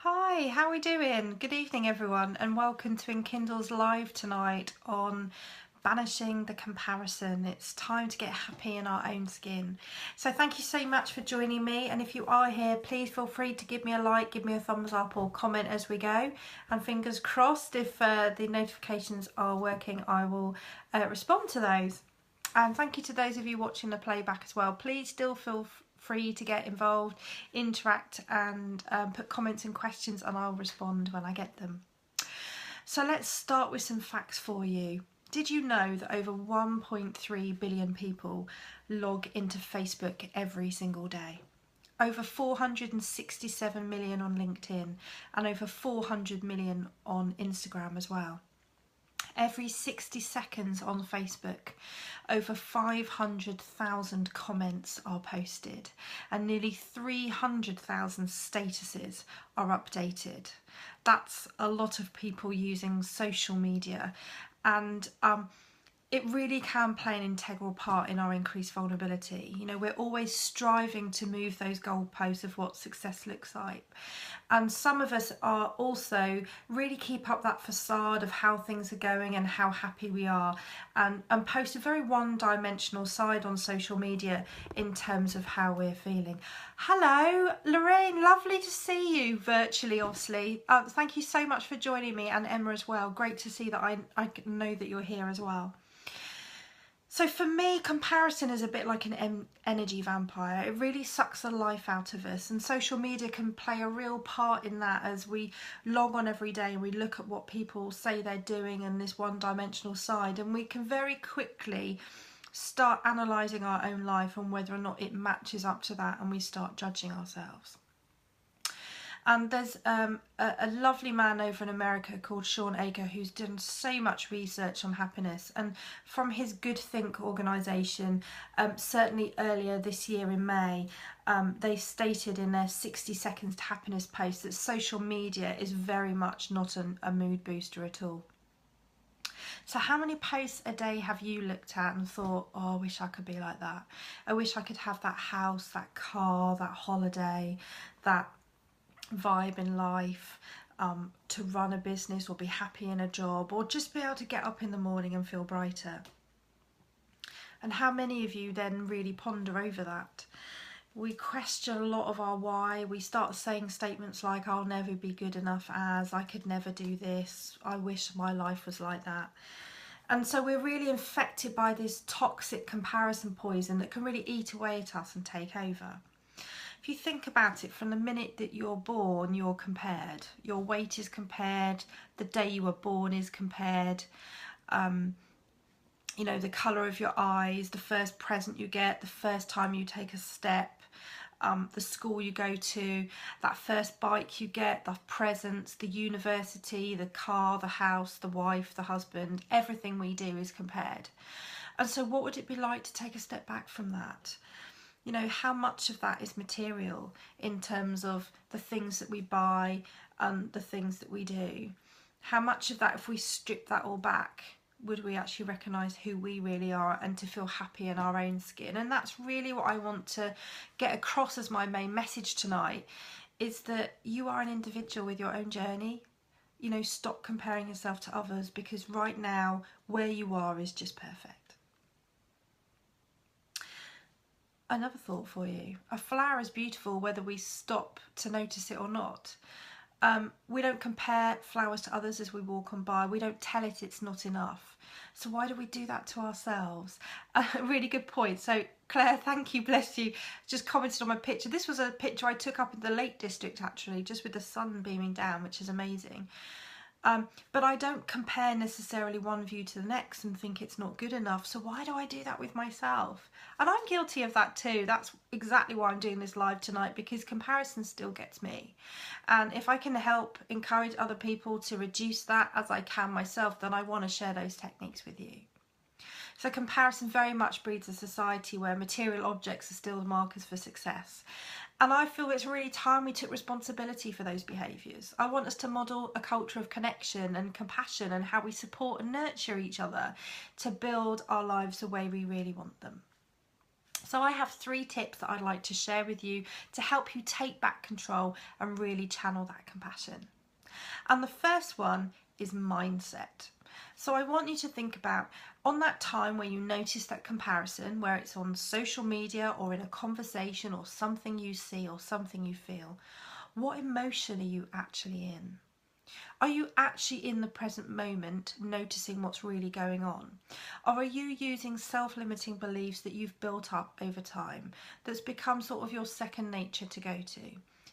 Hi, how are we doing? Good evening everyone, and welcome to Enkindle's live tonight on banishing the comparison. It's time to get happy in our own skin. So thank you so much for joining me, and if you are here, please feel free to give me a like, give me a thumbs up or comment as we go, and fingers crossed if the notifications are working, I will respond to those. And thank you to those of you watching the playback as well. Please still feel free to get involved, interact and put comments and questions, and I'll respond when I get them. So let's start with some facts for you. Did you know that over 1.3 billion people log into Facebook every single day? Over 467 million on LinkedIn and over 400 million on Instagram as well. Every 60 seconds on Facebook, over 500,000 comments are posted and nearly 300,000 statuses are updated. That's a lot of people using social media, and it really can play an integral part in our increased vulnerability. You know, we're always striving to move those goalposts of what success looks like. And some of us are also really keep up that facade of how things are going and how happy we are, and post a very one-dimensional side on social media in terms of how we're feeling. Hello, Lorraine, lovely to see you virtually, obviously. Thank you so much for joining me, and Emma as well. Great to see that I know that you're here as well. So for me, comparison is a bit like an energy vampire. It really sucks the life out of us, and social media can play a real part in that as we log on every day and we look at what people say they're doing and this one-dimensional side, and we can very quickly start analysing our own life and whether or not it matches up to that, and we start judging ourselves. And there's a lovely man over in America called Sean Aker who's done so much research on happiness, and from his Good Think organisation, certainly earlier this year in May, they stated in their 60 Seconds to Happiness post that social media is very much not a mood booster at all. So how many posts a day have you looked at and thought, oh, I wish I could be like that. I wish I could have that house, that car, that holiday, that vibe in life, to run a business or be happy in a job, or just be able to get up in the morning and feel brighter. And how many of you then really ponder over that? We question a lot of our why. We start saying statements like, I'll never be good enough as, I could never do this, I wish my life was like that. And so we're really infected by this toxic comparison poison that can really eat away at us and take over. If you think about it, from the minute that you're born, you're compared. Your weight is compared, the day you were born is compared, you know, the colour of your eyes, the first present you get, the first time you take a step, the school you go to, that first bike you get, the presents, the university, the car, the house, the wife, the husband, everything we do is compared. And so what would it be like to take a step back from that? You know, how much of that is material in terms of the things that we buy and the things that we do? How much of that, if we strip that all back, would we actually recognise who we really are and to feel happy in our own skin? And that's really what I want to get across as my main message tonight, is that you are an individual with your own journey. You know, stop comparing yourself to others, because right now where you are is just perfect. Another thought for you. A flower is beautiful whether we stop to notice it or not. We don't compare flowers to others as we walk on by. We don't tell it it's not enough. So why do we do that to ourselves? Really good point. So Claire, thank you, bless you, just commented on my picture. This was a picture I took up in the Lake District actually, just with the sun beaming down, which is amazing. But I don't compare necessarily one view to the next and think it's not good enough. So why do I do that with myself? And I'm guilty of that too. That's exactly why I'm doing this live tonight, because comparison still gets me. And if I can help encourage other people to reduce that as I can myself, then I want to share those techniques with you. So comparison very much breeds a society where material objects are still the markers for success. And I feel it's really time we took responsibility for those behaviours. I want us to model a culture of connection and compassion and how we support and nurture each other to build our lives the way we really want them. So I have 3 tips that I'd like to share with you to help you take back control and really channel that compassion. And the first one is mindset. So I want you to think about, on that time where you notice that comparison, where it's on social media or in a conversation or something you see or something you feel, what emotion are you actually in? Are you actually in the present moment noticing what's really going on? Or are you using self-limiting beliefs that you've built up over time that's become sort of your second nature to go to?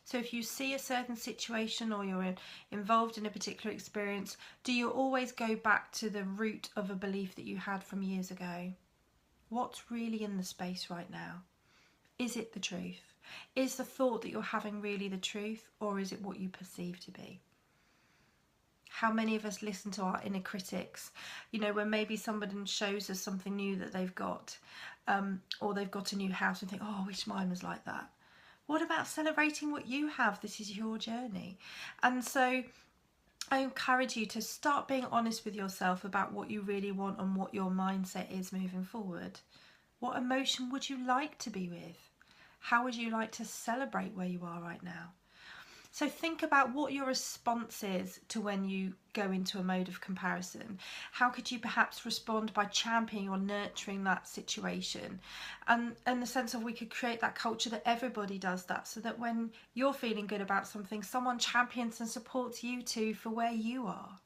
So if you see a certain situation or you're involved in a particular experience, do you always go back to the root of a belief that you had from years ago? What's really in the space right now? Is it the truth? Is the thought that you're having really the truth, or is it what you perceive to be? How many of us listen to our inner critics, you know, when maybe somebody shows us something new that they've got, or they've got a new house and think, oh, I wish mine was like that. What about celebrating what you have? This is your journey. And so I encourage you to start being honest with yourself about what you really want and what your mindset is moving forward. What emotion would you like to be with? How would you like to celebrate where you are right now? So think about what your response is to when you go into a mode of comparison. How could you perhaps respond by championing or nurturing that situation? And in the sense of, we could create that culture that everybody does that, so that when you're feeling good about something, someone champions and supports you too for where you are.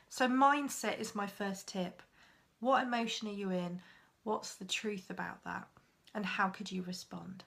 So mindset is my first tip. What emotion are you in? What's the truth about that? And how could you respond?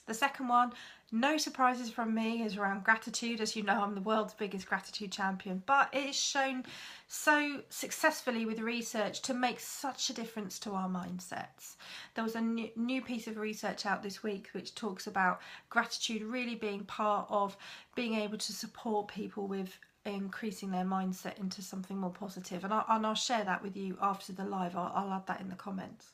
The second one, no surprises from me, is around gratitude. As you know, I'm the world's biggest gratitude champion, but it is shown so successfully with research to make such a difference to our mindsets. There was a new piece of research out this week which talks about gratitude really being part of being able to support people with increasing their mindset into something more positive. And I'll share that with you after the live. I'll add that in the comments.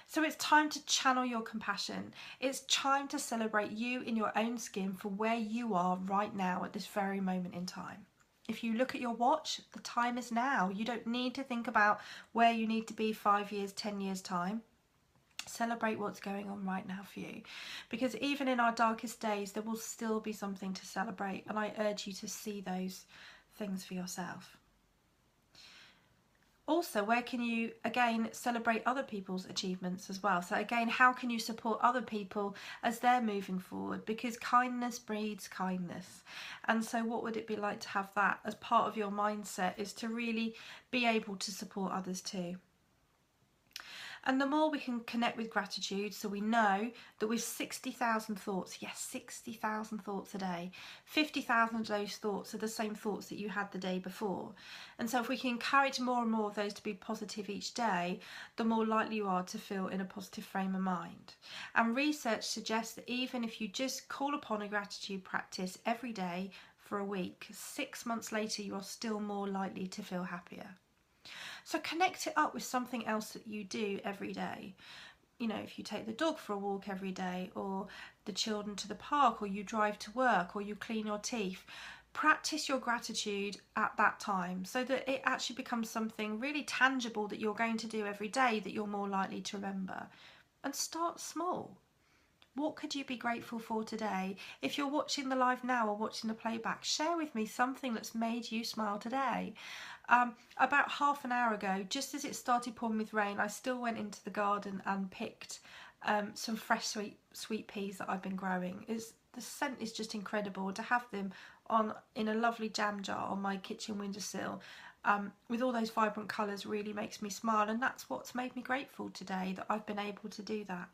So it's time to channel your compassion. It's time to celebrate you in your own skin for where you are right now at this very moment in time. If you look at your watch, the time is now. You don't need to think about where you need to be 5 years, 10 years time. Celebrate what's going on right now for you. Because even in our darkest days, there will still be something to celebrate. And I urge you to see those things for yourself. Also, where can you, again, celebrate other people's achievements as well? So again, how can you support other people as they're moving forward? Because kindness breeds kindness. And so what would it be like to have that as part of your mindset, is to really be able to support others too. And the more we can connect with gratitude, so we know that with 60,000 thoughts, yes, 60,000 thoughts a day, 50,000 of those thoughts are the same thoughts that you had the day before. And so if we can encourage more and more of those to be positive each day, the more likely you are to feel in a positive frame of mind. And research suggests that even if you just call upon a gratitude practice every day for a week, 6 months later, you are still more likely to feel happier. So connect it up with something else that you do every day. You know, if you take the dog for a walk every day, or the children to the park, or you drive to work, or you clean your teeth, practice your gratitude at that time so that it actually becomes something really tangible that you're going to do every day that you're more likely to remember. And start small. What could you be grateful for today? If you're watching the live now or watching the playback, share with me something that's made you smile today. About half an hour ago, just as it started pouring with rain, I still went into the garden and picked some fresh sweet peas that I've been growing. The scent is just incredible. To have them in a lovely jam jar on my kitchen windowsill with all those vibrant colours really makes me smile, and that's what's made me grateful today, that I've been able to do that.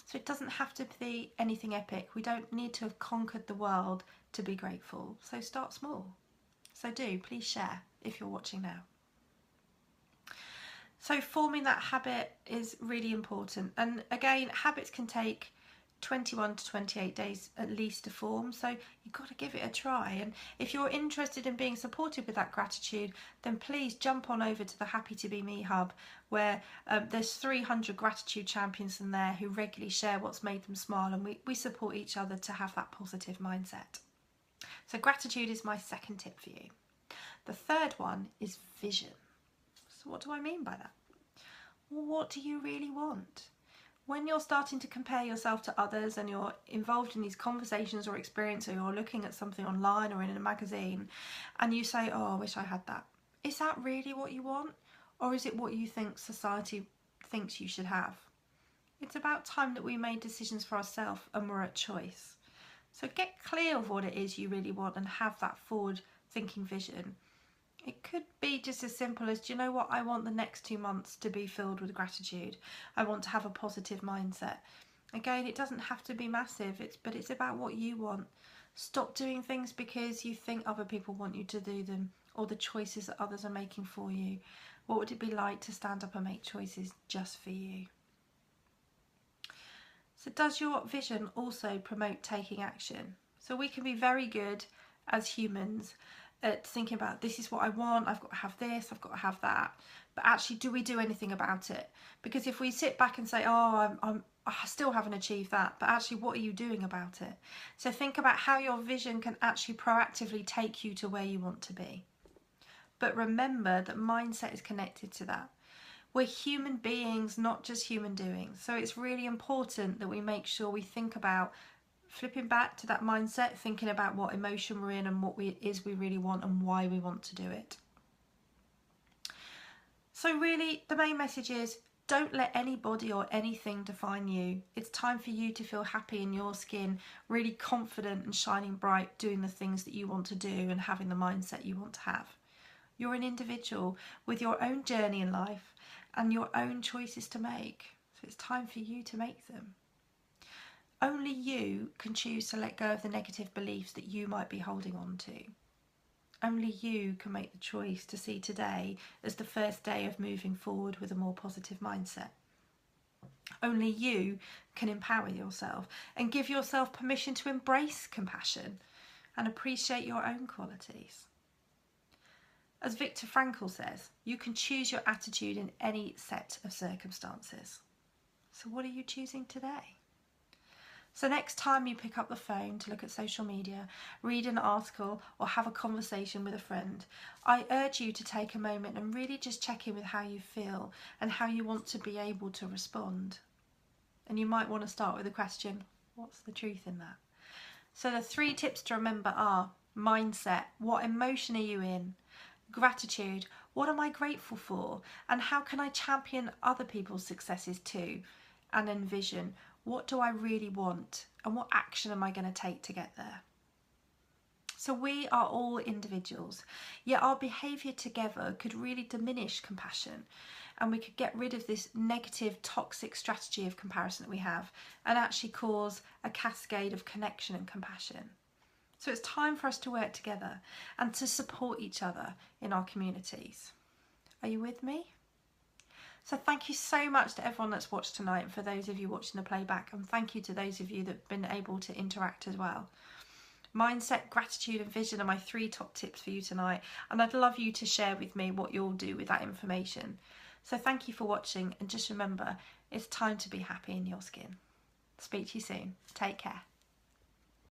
So it doesn't have to be anything epic. We don't need to have conquered the world to be grateful. So start small. So please share if you're watching now. So forming that habit is really important. And again, habits can take 21 to 28 days at least to form, so you've got to give it a try. And if you're interested in being supported with that gratitude, then please jump on over to the Happy to Be Me Hub, where there's 300 gratitude champions in there who regularly share what's made them smile, and we support each other to have that positive mindset. So gratitude is my second tip for you. The third one is vision. So what do I mean by that? Well, what do you really want? When you're starting to compare yourself to others and you're involved in these conversations or experience, or you're looking at something online or in a magazine and you say, oh, I wish I had that. Is that really what you want? Or is it what you think society thinks you should have? It's about time that we made decisions for ourselves and we're at choice. So get clear of what it is you really want and have that forward thinking vision. It could be just as simple as, do you know what, I want the next 2 months to be filled with gratitude. I want to have a positive mindset. Again, it doesn't have to be massive, but it's about what you want. Stop doing things because you think other people want you to do them, or the choices that others are making for you. What would it be like to stand up and make choices just for you? So does your vision also promote taking action? So we can be very good as humans at thinking about, this is what I want, I've got to have this, I've got to have that. But actually, do we do anything about it? Because if we sit back and say, oh, I still haven't achieved that, but actually, what are you doing about it? So think about how your vision can actually proactively take you to where you want to be. But remember that mindset is connected to that. We're human beings, not just human doings. So it's really important that we make sure we think about flipping back to that mindset, thinking about what emotion we're in and what it is we really want and why we want to do it. So really, the main message is, don't let anybody or anything define you. It's time for you to feel happy in your skin, really confident and shining bright, doing the things that you want to do and having the mindset you want to have. You're an individual with your own journey in life and your own choices to make. So it's time for you to make them. Only you can choose to let go of the negative beliefs that you might be holding on to. Only you can make the choice to see today as the first day of moving forward with a more positive mindset. Only you can empower yourself and give yourself permission to embrace compassion and appreciate your own qualities. As Viktor Frankl says, you can choose your attitude in any set of circumstances. So what are you choosing today? So next time you pick up the phone to look at social media, read an article or have a conversation with a friend, I urge you to take a moment and really just check in with how you feel and how you want to be able to respond. And you might want to start with a question, what's the truth in that? So the 3 tips to remember are mindset, what emotion are you in? Gratitude, what am I grateful for? And how can I champion other people's successes too? And then vision, what do I really want and what action am I going to take to get there? So we are all individuals, yet our behaviour together could really diminish compassion, and we could get rid of this negative, toxic strategy of comparison that we have and actually cause a cascade of connection and compassion. So it's time for us to work together and to support each other in our communities. Are you with me? So thank you so much to everyone that's watched tonight, and for those of you watching the playback, and thank you to those of you that have been able to interact as well. Mindset, gratitude and vision are my 3 top tips for you tonight, and I'd love you to share with me what you'll do with that information. So thank you for watching, and just remember, it's time to be happy in your skin. Speak to you soon. Take care.